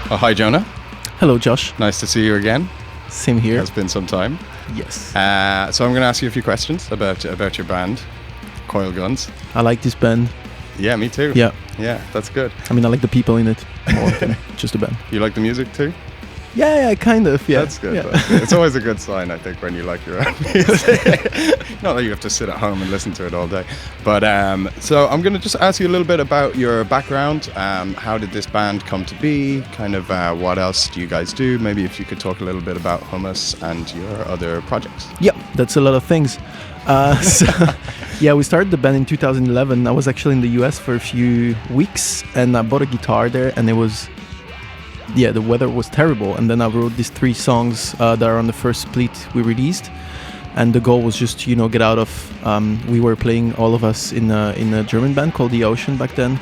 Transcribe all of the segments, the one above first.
Oh, hi, Jonah. Hello, Josh. Nice to see you again. Same here. It's been some time. Yes. So I'm going to ask you a few questions about your band, Coilguns. I like this band. Yeah, me too. Yeah. Yeah, that's good. I mean, I like the people in it more than just the band. You like the music too? Yeah, kind of. Yeah. That's good. Yeah. That's good. It's always a good sign, I think, when you like your own music. Not that you have to sit at home and listen to it all day. But so I'm going to just ask you a little bit about your background. How did this band come to be? Kind of what else do you guys do? Maybe if you could talk a little bit about Hummus and your other projects. Yeah, that's a lot of things. Yeah, we started the band in 2011. I was actually in the US for a few weeks, and I bought a guitar there, and it was... Yeah, the weather was terrible, and then I wrote these 3 songs that are on the first split we released, and the goal was just to, get out of. We were playing, all of us, in a German band called The Ocean back then,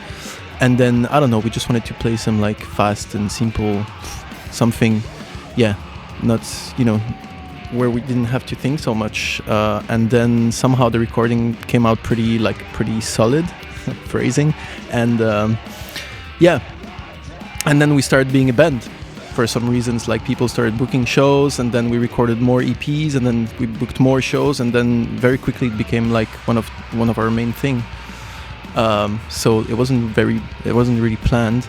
and then I don't know, we just wanted to play some like fast and simple, something, not where we didn't have to think so much, and then somehow the recording came out pretty solid, phrasing, and And then we started being a band for some reasons, like people started booking shows, and then we recorded more EPs, and then we booked more shows, and then very quickly it became like one of our main thing. So it wasn't really planned.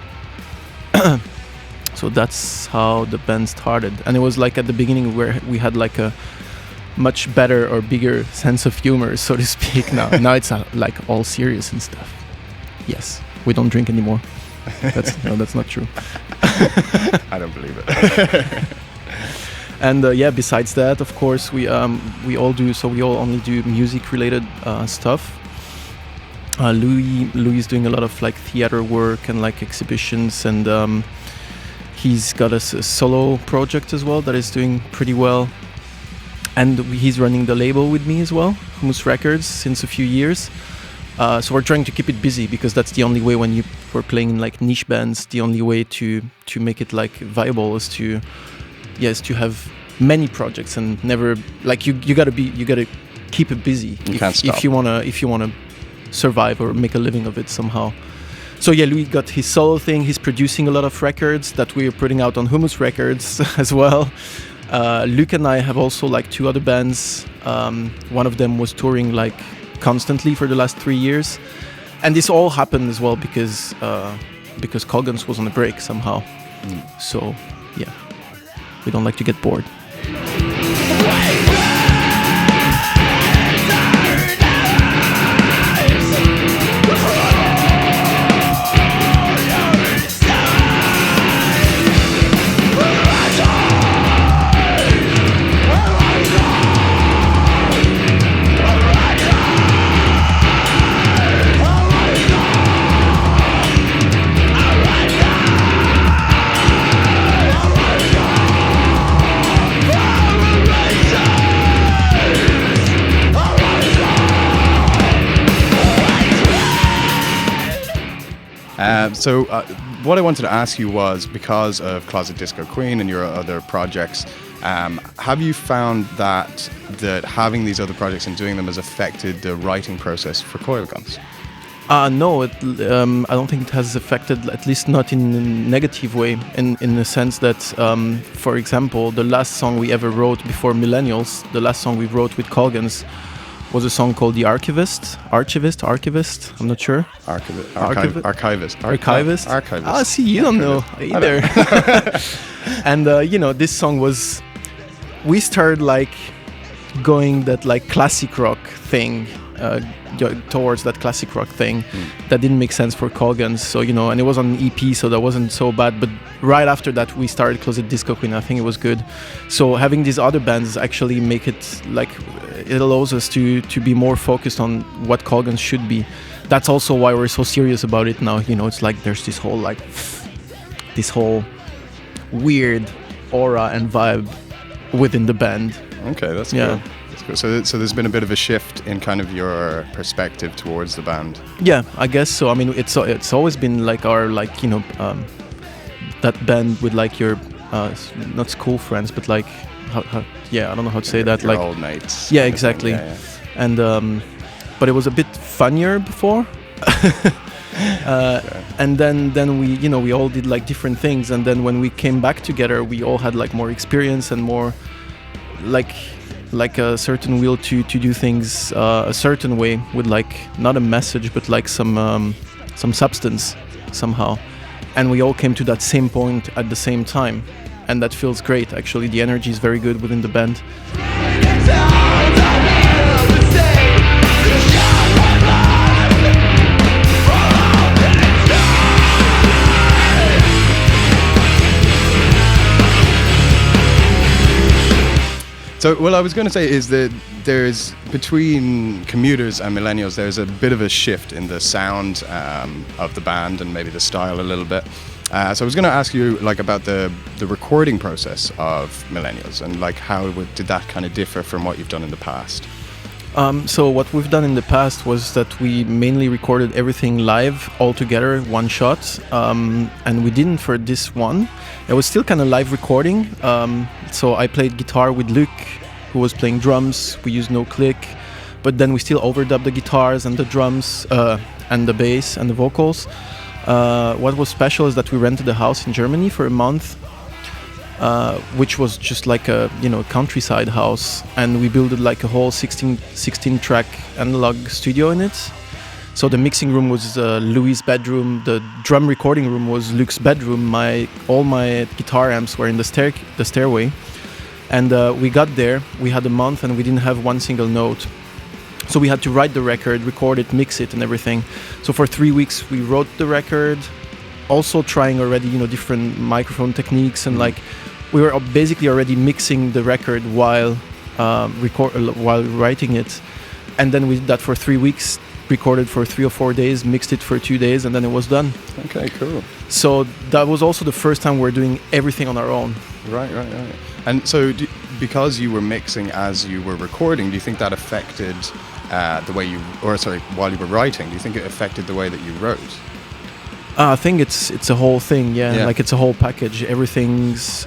So that's how the band started, and it was like at the beginning where we had like a much better or bigger sense of humor, so to speak. Now it's like all serious and stuff. Yes, we don't drink anymore. That's not true. I don't believe it. And besides that, of course, we all only do music-related stuff. Louis is doing a lot of like theater work and like exhibitions, and he's got a solo project as well that is doing pretty well. And he's running the label with me as well, Hummus Records, since a few years. So we're trying to keep it busy, because that's the only way when we're playing in like niche bands. The only way to make it like viable is to have many projects and never like you gotta keep it busy. Can't stop. if you wanna survive or make a living of it somehow. So yeah, Louis got his solo thing. He's producing a lot of records that we're putting out on Hummus Records as well. Luke and I have also like 2 other bands. One of them was touring like constantly for the last 3 years, and this all happened as well because Coilguns was on a break somehow. So yeah, we don't like to get bored. So what I wanted to ask you was, because of Closet Disco Queen and your other projects, have you found that having these other projects and doing them has affected the writing process for Coilguns? No, I don't think it has affected, at least not in a negative way, in the sense that, for example, the last song we ever wrote before Millennials, the last song we wrote with Coilguns, was a song called The Archivist, I'm not sure. Archivist. Ah, see, you don't know either. And, this song was... We started, like, going that, like, classic rock thing, towards that classic rock thing that didn't make sense for Coilguns. So, and it was on an EP, so that wasn't so bad. But right after that, we started Closet Disco Queen. I think it was good. So having these other bands actually make it like, it allows us to be more focused on what Coilguns should be. That's also why we're so serious about it now. It's like there's this whole weird aura and vibe within the band. Okay, that's good. So there's been a bit of a shift in kind of your perspective towards the band. Yeah, I guess so. I mean, it's always been like our that band with like your not school friends, but like how I don't know how to say that. Your like old mates. Yeah, exactly. Yeah. And but it was a bit funnier before. And then we, you know, we all did like different things. And then when we came back together, we all had like more experience and more like a certain will to do things a certain way, with like not a message but like some substance somehow. And we all came to that same point at the same time, and that feels great. Actually, the energy is very good within the band. So, what I was going to say is that there's, between commuters and millennials, there's a bit of a shift in the sound of the band and maybe the style a little bit. So I was going to ask you like about the recording process of millennials, and like how did that kind of differ from what you've done in the past? So what we've done in the past was that we mainly recorded everything live all together, one shot, and we didn't for this one. It was still kind of live recording. So I played guitar with Luc, who was playing drums. We used no click, but then we still overdubbed the guitars and the drums and the bass and the vocals. What was special is that we rented a house in Germany for a month, which was just like a, you know, countryside house, and we built like a whole 16 track analog studio in it. So the mixing room was Louis' bedroom, the drum recording room was Luc's bedroom, all my guitar amps were in the stairway. And we got there, we had a month and we didn't have one single note. So we had to write the record, record it, mix it and everything. So for 3 weeks we wrote the record, also trying already, you know, different microphone techniques, and like we were basically already mixing the record while writing it. And then we did that for 3 weeks, recorded for 3 or 4 days, mixed it for 2 days, and then it was done. Okay, cool. So that was also the first time we're doing everything on our own. Right. And so because you were mixing as you were recording, do you think that affected the way while you were writing, do you think it affected the way that you wrote? I think it's a whole thing, yeah. Like it's a whole package. Everything is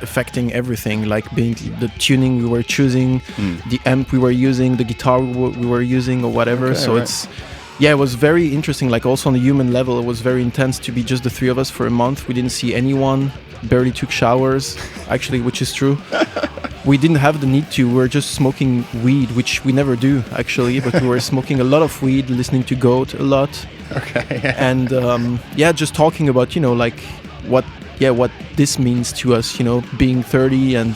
affecting everything. Like being the tuning we were choosing, the amp we were using, the guitar we were using, or whatever. Okay, so right. It was very interesting. Like also on a human level, it was very intense to be just the three of us for a month. We didn't see anyone, barely took showers, actually, which is true. We didn't have the need to. We were just smoking weed, which we never do actually, but we were smoking a lot of weed, listening to Goat a lot. Okay. And just talking about, you know, like what this means to us, you know, being 30 and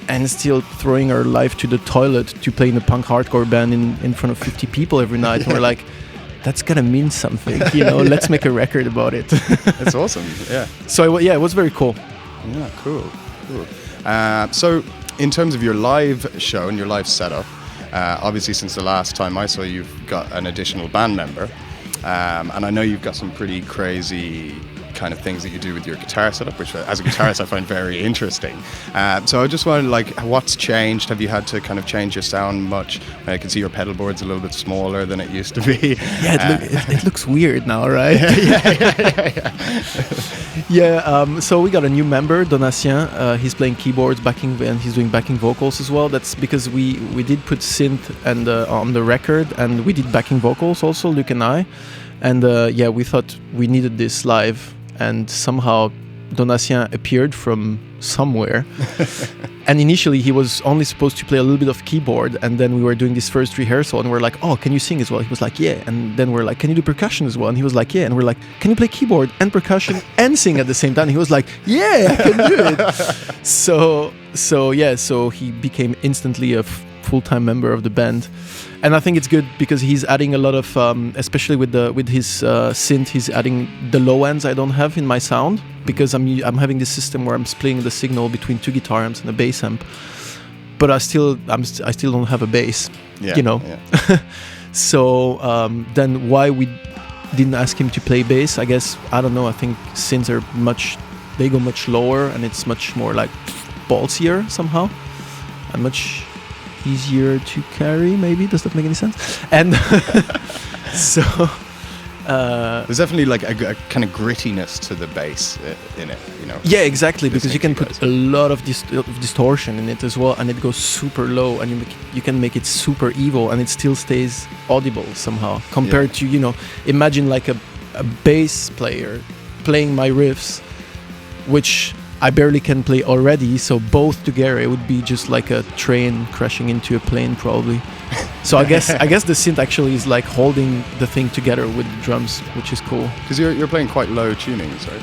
and still throwing our life to the toilet to play in a punk hardcore band in front of 50 people every night. And we're like, that's gonna mean something, you know. Let's make a record about it. It's awesome. Yeah. So it was very cool. Yeah, cool. So in terms of your live show and your live setup, obviously since the last time I saw you, you've got an additional band member, and I know you've got some pretty crazy kind of things that you do with your guitar setup, which as a guitarist I find very interesting. So I just wanted, like, what's changed? Have you had to kind of change your sound much? I can see your pedal board's a little bit smaller than it used to be. Yeah, it looks weird now, right? Yeah. So we got a new member, Donatien. He's playing keyboards, and he's doing backing vocals as well. That's because we did put synth and on the record, and we did backing vocals also, Luc and I. And we thought we needed this live. And somehow Donatien appeared from somewhere. And initially he was only supposed to play a little bit of keyboard, and then we were doing this first rehearsal and we're like, oh, can you sing as well? He was like, yeah. And then we're like, can you do percussion as well? And he was like, yeah. And we're like, can you play keyboard and percussion and sing at the same time? And he was like, yeah, I can do it. So he became instantly a full-time member of the band. And I think it's good because he's adding a lot of, especially with his synth, he's adding the low ends I don't have in my sound, because I'm having this system where I'm splitting the signal between two guitar amps and a bass amp, but I still don't have a bass, you know. Yeah. So then why we didn't ask him to play bass? I guess, I don't know. I think synths they go much lower, and it's much more like ballsier somehow, and much easier to carry, maybe. Does that make any sense? And so There's definitely like a kind of grittiness to the bass in it, you know. Yeah, exactly, because you can put a lot of distortion in it as well, and it goes super low, and you can make it super evil, and it still stays audible somehow. Compared to, you know, imagine like a bass player playing my riffs, which I barely can play already, so both together it would be just like a train crashing into a plane probably. So I guess the synth actually is like holding the thing together with the drums, which is cool. Because you're playing quite low tunings, right?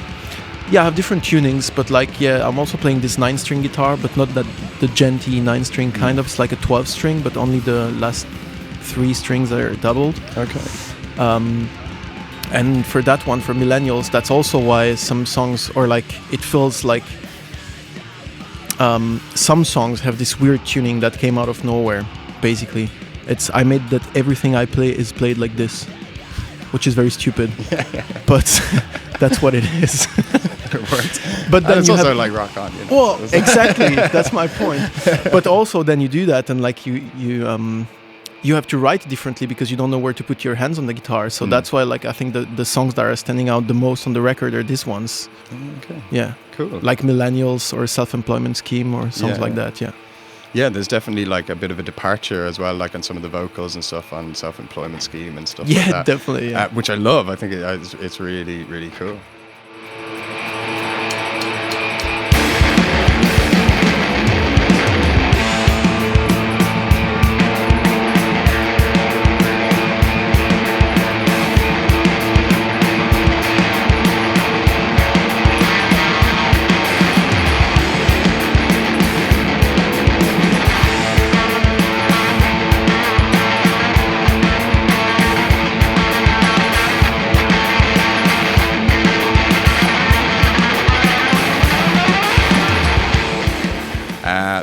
Yeah, I have different tunings, but like, yeah, I'm also playing this 9-string guitar, but not the Genty 9-string kind of. It's like a 12-string, but only the last 3 strings are doubled. Okay. And for that one, for Millennials, that's also why some songs, or like, it feels like some songs have this weird tuning that came out of nowhere, basically. I made that everything I play is played like this, which is very stupid, but that's what it is. It works. But then it's also like rock on, you know? Well, exactly, that's my point. But also then you do that, and like you have to write differently because you don't know where to put your hands on the guitar. So that's why, like, I think the songs that are standing out the most on the record are these ones. Okay. Yeah. Cool. Like Millennials or Self-Employment Scheme or songs like that. Yeah. Yeah, there's definitely like a bit of a departure as well, like on some of the vocals and stuff on Self-Employment Scheme and stuff like that. Yeah, definitely. Yeah. Which I love. I think it's really, really cool.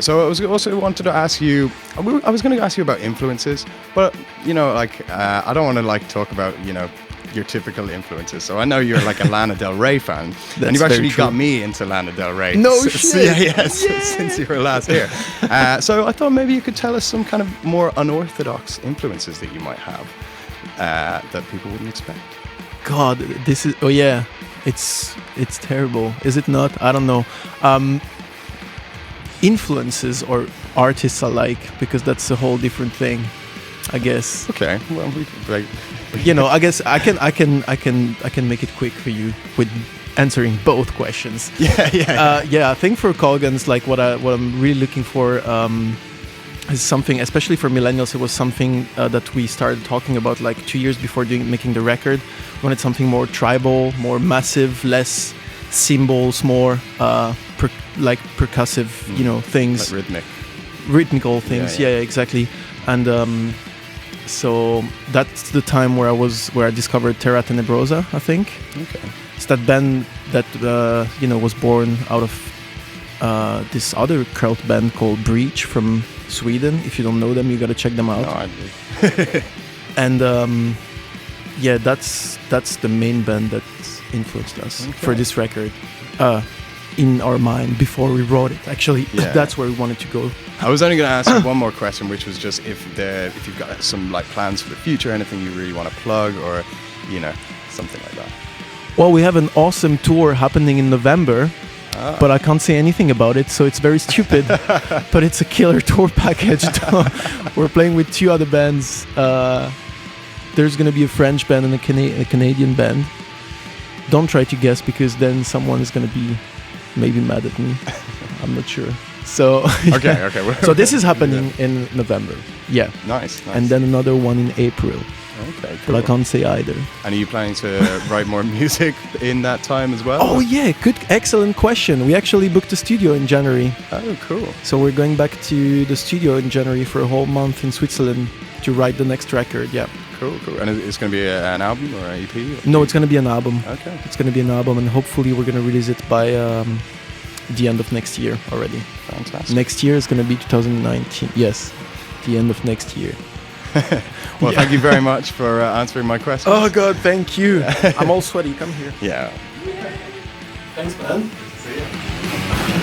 So I was also wanted to ask you. I was going to ask you about influences, but you know, like I don't want to like talk about, you know, your typical influences. So I know you're like a Lana Del Rey fan, and you've actually got me into Lana Del Rey. No shit. Since you were last here. So I thought maybe you could tell us some kind of more unorthodox influences that you might have that people wouldn't expect. God, this is it's terrible, is it not? I don't know. Influences or artists alike, because that's a whole different thing, I guess. Okay, well, we like, you know, I guess I can make it quick for you with answering both questions. Yeah. I think for Coilguns, like what I'm really looking for is something, especially for Millennials. It was something that we started talking about like 2 years before making the record. We wanted something more tribal, more massive, less cymbals, more percussive, you know, things, like rhythmical things. Yeah, exactly. And so that's the time where I discovered Terra Tenebrosa, I think. Okay. It's that band that you know, was born out of this other cult band called Breach from Sweden. If you don't know them, you gotta check them out. No, I do. And yeah, that's the main band that influenced us for this record. In our mind before we wrote it, actually. That's where we wanted to go. I was only going to ask you one more question, which was just if you've got some like plans for the future, anything you really want to plug, or you know, something like that. Well, we have an awesome tour happening in November, but I can't say anything about it, so it's very stupid. But it's a killer tour package. We're playing with 2 other bands. There's going to be a French band and a Canadian band. Don't try to guess, because then someone is going to be maybe mad at me. I'm not sure. So okay. So this is happening in November. Yeah. Nice. And then another one in April. Okay. Cool. But I can't say either. And are you planning to write more music in that time as well? Oh yeah, excellent question. We actually booked a studio in January. Oh, cool. So we're going back to the studio in January for a whole month in Switzerland to write the next record. Yeah. Cool. And it's going to be an album or an EP? No, it's going to be an album. Okay. It's going to be an album, and hopefully we're going to release it by the end of next year already. Fantastic. Next year is going to be 2019. Yes, the end of next year. Well, thank you very much for answering my questions. Oh, God, thank you. I'm all sweaty. Come here. Yeah. Thanks, man. See you.